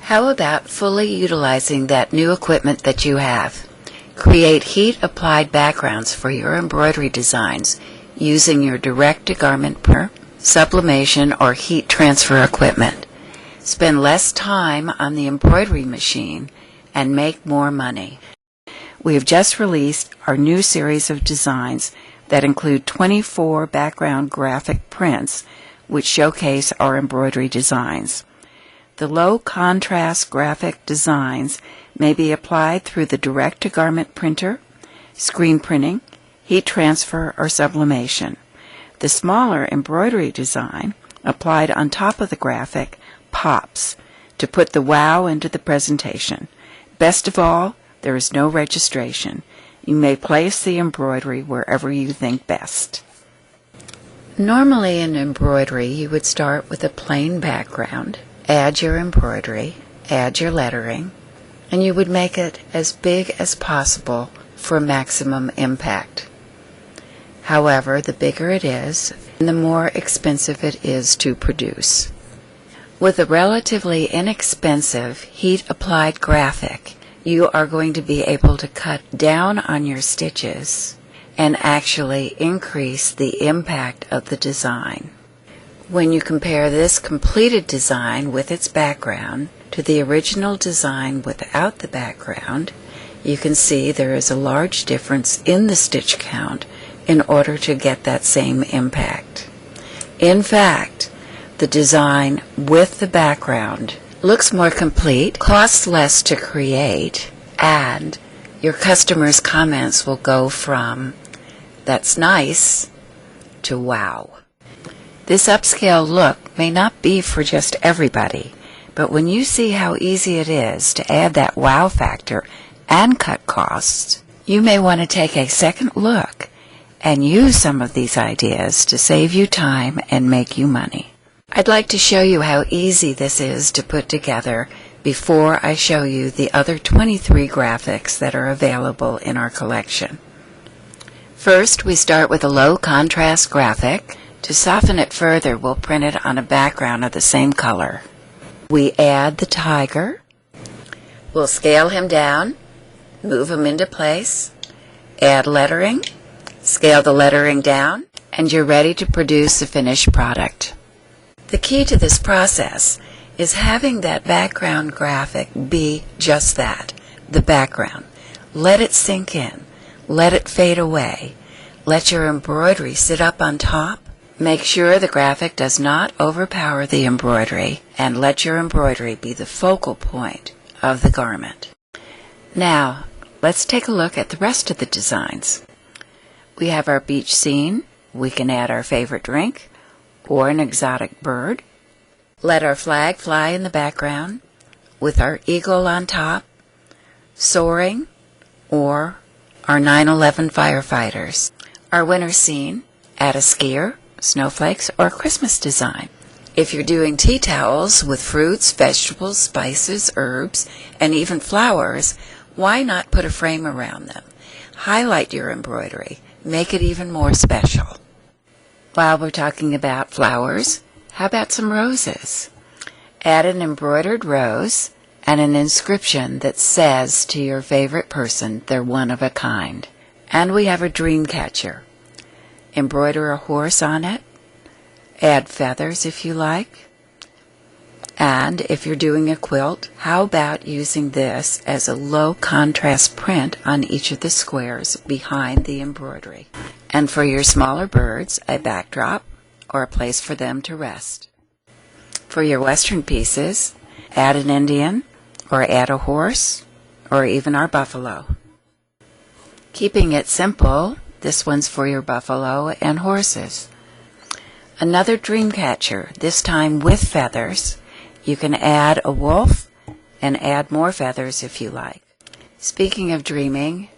How about fully utilizing that new equipment that you have? Create heat-applied backgrounds for your embroidery designs using your direct-to-garment printer, sublimation, or heat transfer equipment. Spend less time on the embroidery machine and make more money. We have just released our new series of designs that include 24 background graphic prints which showcase our embroidery designs. The low-contrast graphic designs may be applied through the direct-to-garment printer, screen printing, heat transfer, or sublimation. The smaller embroidery design, applied on top of the graphic, pops to put the wow into the presentation. Best of all, there is no registration. You may place the embroidery wherever you think best. Normally in embroidery, you would start with a plain background, add your embroidery, add your lettering, and you would make it as big as possible for maximum impact. However, the bigger it is, the more expensive it is to produce. With a relatively inexpensive heat-applied graphic, you are going to be able to cut down on your stitches and actually increase the impact of the design. When you compare this completed design with its background to the original design without the background, you can see there is a large difference in the stitch count in order to get that same impact. In fact, the design with the background looks more complete, costs less to create, and your customers' comments will go from "that's nice" to "wow." This upscale look may not be for just everybody, but when you see how easy it is to add that wow factor and cut costs, you may want to take a second look and use some of these ideas to save you time and make you money. I'd like to show you how easy this is to put together before I show you the other 23 graphics that are available in our collection. First, we start with a low contrast graphic. To soften it further, we'll print it on a background of the same color. We add the tiger. We'll scale him down, move him into place, add lettering, scale the lettering down, and you're ready to produce the finished product. The key to this process is having that background graphic be just that, the background. Let it sink in. Let it fade away. Let your embroidery sit up on top. Make sure the graphic does not overpower the embroidery, and let your embroidery be the focal point of the garment. Now, let's take a look at the rest of the designs. We have our beach scene. We can add our favorite drink or an exotic bird. Let our flag fly in the background with our eagle on top, soaring, or our 9/11 firefighters. Our winter scene, add a skier, snowflakes, or a Christmas design. If you're doing tea towels with fruits, vegetables, spices, herbs, and even flowers, why not put a frame around them? Highlight your embroidery. Make it even more special. While we're talking about flowers, how about some roses? Add an embroidered rose and an inscription that says to your favorite person they're one of a kind. And we have a dream catcher. Embroider a horse on it. Add feathers if you like. And if you're doing a quilt, how about using this as a low contrast print on each of the squares behind the embroidery? And for your smaller birds, a backdrop or a place for them to rest. For your Western pieces, add an Indian or add a horse or even our buffalo. Keeping it simple, this one's for your buffalo and horses. Another dream catcher, this time with feathers. You can add a wolf and add more feathers if you like. Speaking of dreaming,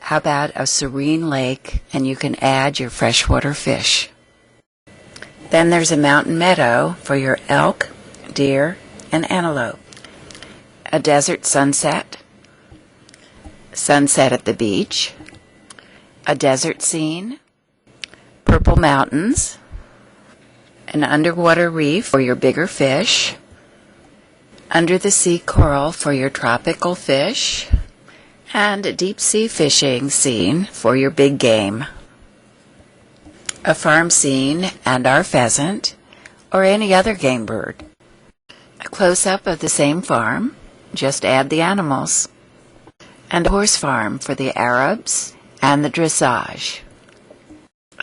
how about a serene lake, and you can add your freshwater fish. Then there's a mountain meadow for your elk, deer, and antelope. A desert sunset, sunset at the beach, a desert scene, purple mountains, an underwater reef for your bigger fish, under the sea coral for your tropical fish, and a deep sea fishing scene for your big game, a farm scene and our pheasant, or any other game bird. A close-up of the same farm, just add the animals, and a horse farm for the Arabs and the dressage.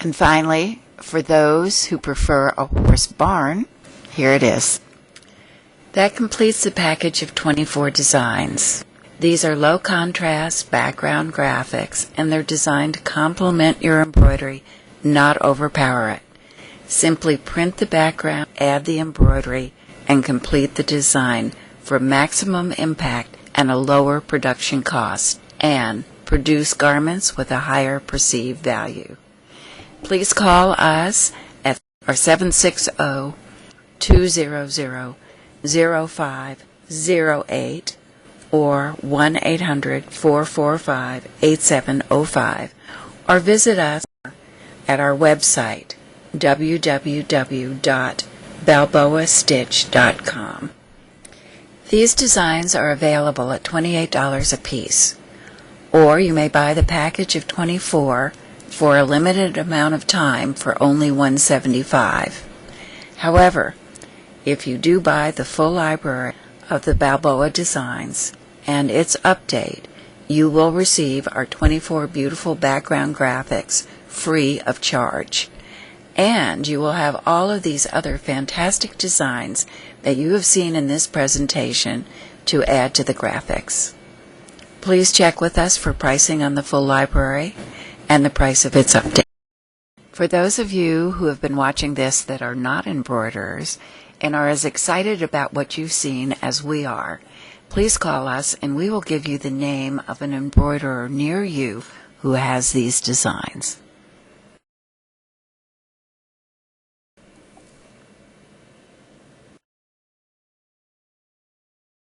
And finally, for those who prefer a horse barn, here it is. That completes the package of 24 designs. These are low-contrast background graphics, and they're designed to complement your embroidery, not overpower it. Simply print the background, add the embroidery, and complete the design for maximum impact and a lower production cost, and produce garments with a higher perceived value. Please call us at our 760-200-0508 or 1-800-445-8705, or visit us at our website www.balboastitch.com. These designs are available at $28 a piece, or you may buy the package of 24 for a limited amount of time for only $175. However, if you do buy the full library of the Balboa designs and its update, you will receive our 24 beautiful background graphics free of charge. And you will have all of these other fantastic designs that you have seen in this presentation to add to the graphics. Please check with us for pricing on the full library and the price of its update. For those of you who have been watching this that are not embroiderers and are as excited about what you've seen as we are, please call us and we will give you the name of an embroiderer near you who has these designs.